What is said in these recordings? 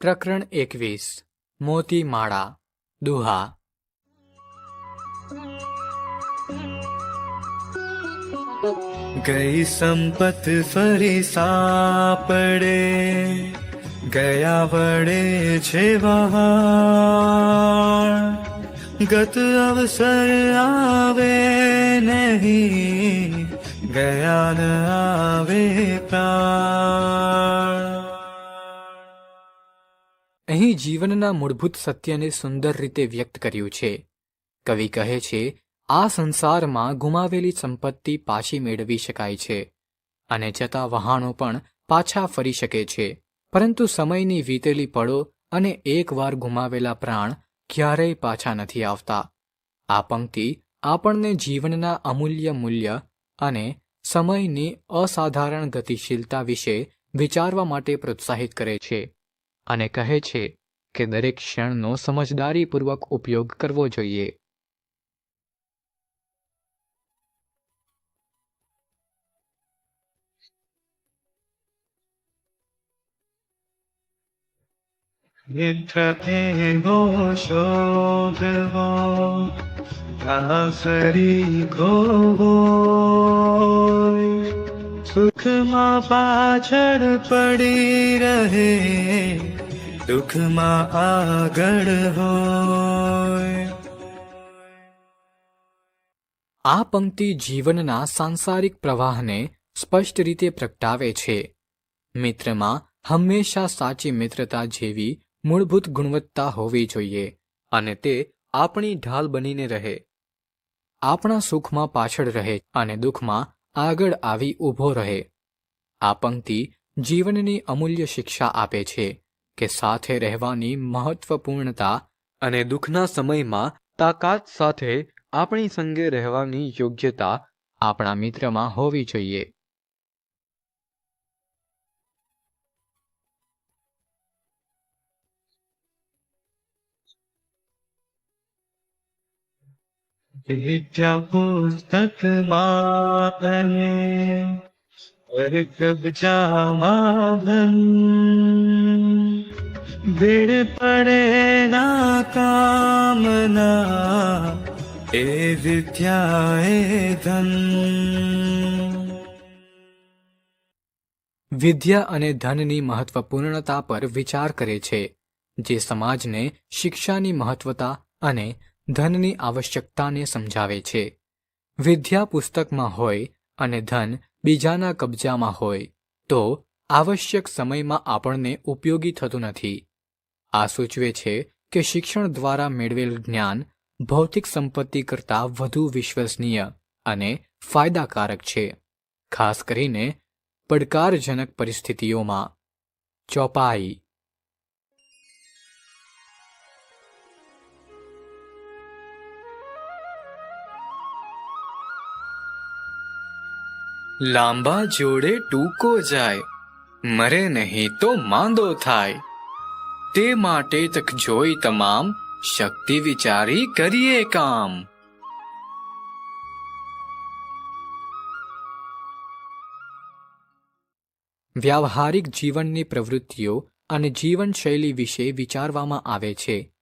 પ્રકરણ 21 મોતી માળા દુહા. ગઈ સંપત ફરી સાપડે, ગયા વડે છે વહાણ. ગત અવસર આવે નહીં, ગયા ન આવે પ્રાણ. અહીં જીવનના મૂળભૂત સત્યને સુંદર રીતે વ્યક્ત કર્યું છે. કવિ કહે છે, આ સંસારમાં ગુમાવેલી સંપત્તિ પાછી મેળવી શકાય છે અને જતા વહાણો પણ પાછા ફરી શકે છે, પરંતુ સમયની વીતેલી પળો અને એકવાર ગુમાવેલા પ્રાણ ક્યારેય પાછા નથી આવતા. આ પંક્તિ આપણને જીવનના અમૂલ્ય મૂલ્ય અને સમયની અસાધારણ ગતિશીલતા વિશે વિચારવા માટે પ્રોત્સાહિત કરે છે અને કહે છે કે દરેક ક્ષણનો સમજદારીપૂર્વક ઉપયોગ કરવો જોઈએ. મિત્ર એવો શોધવો, આસરી ખોવો, સુખમાં પાછળ પડી રહે, દુઃખમાં આગળ હોય. આ પંક્તિ જીવનના સાંસારિક પ્રવાહને સ્પષ્ટ રીતે પ્રગટાવે છે. મિત્રમાં હંમેશા સાચી મિત્રતા જેવી મૂળભૂત ગુણવત્તા હોવી જોઈએ અને તે આપણી ઢાલ બનીને રહે, આપણા સુખમાં પાછળ રહે અને દુઃખમાં આગળ આવી ઊભો રહે. આ પંક્તિ જીવનની અમૂલ્ય શિક્ષા આપે છે કે સાથે રહેવાની મહત્વપૂર્ણતા અને દુઃખના સમયમાં તાકાત સાથે આપણી સંગે રહેવાની યોગ્યતા આપણા મિત્રમાં હોવી જોઈએ. વિદ્યા પુસ્તકમાં અને વર્ગ બજામાં ધન, ભીડ પડે ના કામના, એ વિદ્યા એ ધન. વિદ્યા અને ધનની મહત્વપૂર્ણતા પર વિચાર કરે છે, જે સમાજને શિક્ષાની મહત્વતા અને ધનની આવશ્યકતાને સમજાવે છે. વિદ્યા પુસ્તકમાં હોય અને ધન બીજાના કબજામાં હોય તો આવશ્યક સમયમાં આપણને ઉપયોગી થતું નથી. આ સૂચવે છે કે શિક્ષણ દ્વારા મેળવેલ જ્ઞાન ભૌતિક સંપત્તિ કરતાં વધુ વિશ્વસનીય અને ફાયદાકારક છે, ખાસ કરીને પડકારજનક પરિસ્થિતિઓમાં. ચોપાઈ. લાંબા જોડે ટૂંકો જાય, મરે નહીં તો માંદો થાય. તે માટે તક જોઈ તમામ, શક્તિ વિચારી કરીએ કામ. વ્યાવહારિક જીવનની પ્રવૃત્તિઓ અને જીવનશૈલી વિશે વિચારવામાં આવે છે.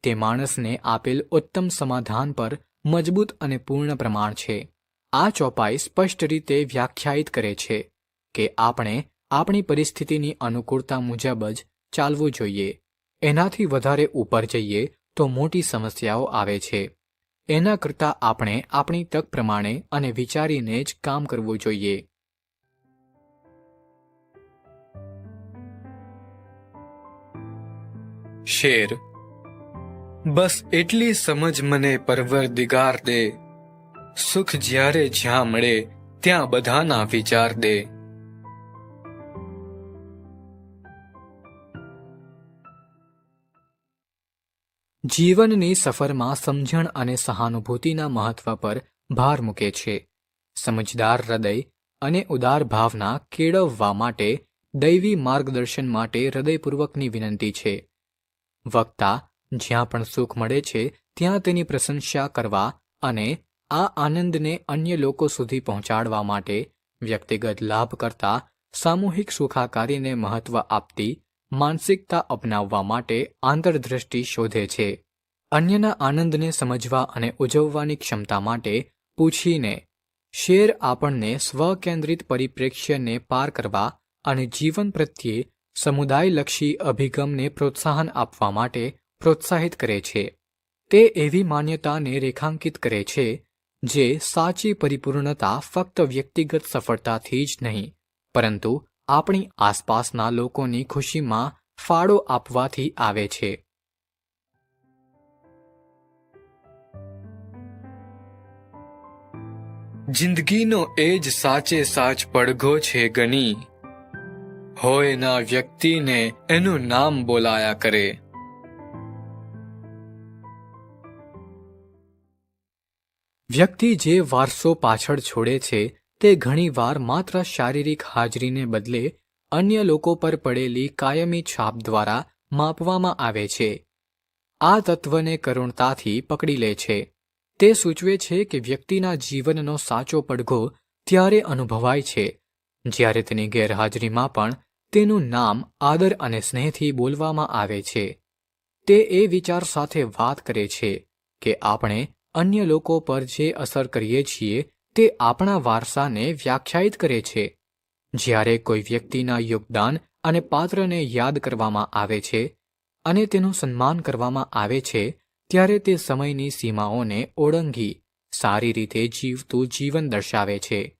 તે માણસને આપેલ ઉત્તમ સમાધાન પર મજબૂત અને પૂર્ણ પ્રમાણ છે. આ ચોપાઈ સ્પષ્ટ રીતે વ્યાખ્યાયિત કરે છે કે આપણે આપણી પરિસ્થિતિની અનુકૂળતા મુજબ જ ચાલવું જોઈએ. એનાથી વધારે ઉપર જઈએ તો મોટી સમસ્યાઓ આવે છે. એના કરતાં આપણે આપણી તક પ્રમાણે અને વિચારીને જ કામ કરવું જોઈએ. શેર. બસ એટલી સમજ મને પરવરદિગાર દે, સુખ જ્યારે જ્યાં મળે ત્યાં બધાના વિચાર દે. જીવનની સફરમાં સમજણ અને સહાનુભૂતિના મહત્વ પર ભાર મૂકે છે. સમજદાર હૃદય અને ઉદાર ભાવના કેળવવા માટે દૈવી માર્ગદર્શન માટે હૃદયપૂર્વકની વિનંતી છે. વક્તા જ્યાં પણ સુખ મળે છે ત્યાં તેની પ્રશંસા કરવા અને આ આનંદને અન્ય લોકો સુધી પહોંચાડવા માટે વ્યક્તિગત લાભ કરતાં સામૂહિક સુખાકારીને મહત્વ આપતી માનસિકતા અપનાવવા માટે આંતરદ્રષ્ટિ શોધે છે. અન્યના આનંદને સમજવા અને ઉજવવાની ક્ષમતા માટે પૂછીને. શેર આપણને સ્વકેન્દ્રિત પરિપ્રેક્ષ્યને પાર કરવા અને જીવન પ્રત્યે સમુદાયલક્ષી અભિગમને પ્રોત્સાહન આપવા માટે પ્રોત્સાહિત કરે છે. તે એવી માન્યતાને રેખાંકિત કરે છે જે સાચી પરિપૂર્ણતા ફક્ત વ્યક્તિગત સફળતાથી જ નહીં, પરંતુ આપણી આસપાસના લોકોની ખુશીમાં ફાળો આપવાથી આવે છે. જિંદગીનો એ જ સાચે સાચ પડઘો છે ગની, હોય ના વ્યક્તિને એનું નામ બોલાયા કરે. વ્યક્તિ જે વારસો પાછળ છોડે છે તે ઘણીવાર માત્ર શારીરિક હાજરીને બદલે અન્ય લોકો પર પડેલી કાયમી છાપ દ્વારા માપવામાં આવે છે. આ તત્વને કરુણતાથી પકડી લે છે. તે સૂચવે છે કે વ્યક્તિના જીવનનો સાચો પડઘો ત્યારે અનુભવાય છે જ્યારે તેની ગેરહાજરીમાં પણ તેનું નામ આદર અને સ્નેહથી બોલવામાં આવે છે. તે એ વિચાર સાથે વાત કરે છે કે આપણે અન્ય લોકો પર જે અસર કરીએ છીએ તે આપણા વારસાને વ્યાખ્યાયિત કરે છે. જ્યારે કોઈ વ્યક્તિના યોગદાન અને પાત્રને યાદ કરવામાં આવે છે અને તેનું સન્માન કરવામાં આવે છે ત્યારે તે સમયની સીમાઓને ઓળંગી સારી રીતે જીવતું જીવન દર્શાવે છે.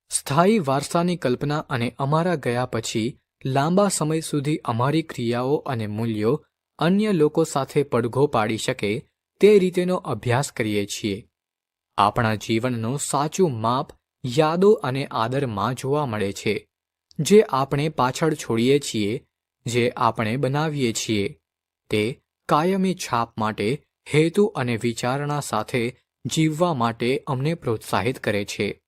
સ્થાયી વારસાની કલ્પના અને અમારા ગયા પછી લાંબા સમય સુધી અમારી ક્રિયાઓ અને મૂલ્યો અન્ય લોકો સાથે પડઘો પાડી શકે તે રીતેનો અભ્યાસ કરીએ છીએ. આપણા જીવનનું સાચું માપ યાદો અને આદરમાં જોવા મળે છે, જે આપણે પાછળ છોડીએ છીએ, જે આપણે બનાવીએ છીએ. તે કાયમી છાપ માટે હેતુ અને વિચારણા સાથે જીવવા માટે અમને પ્રોત્સાહિત કરે છે.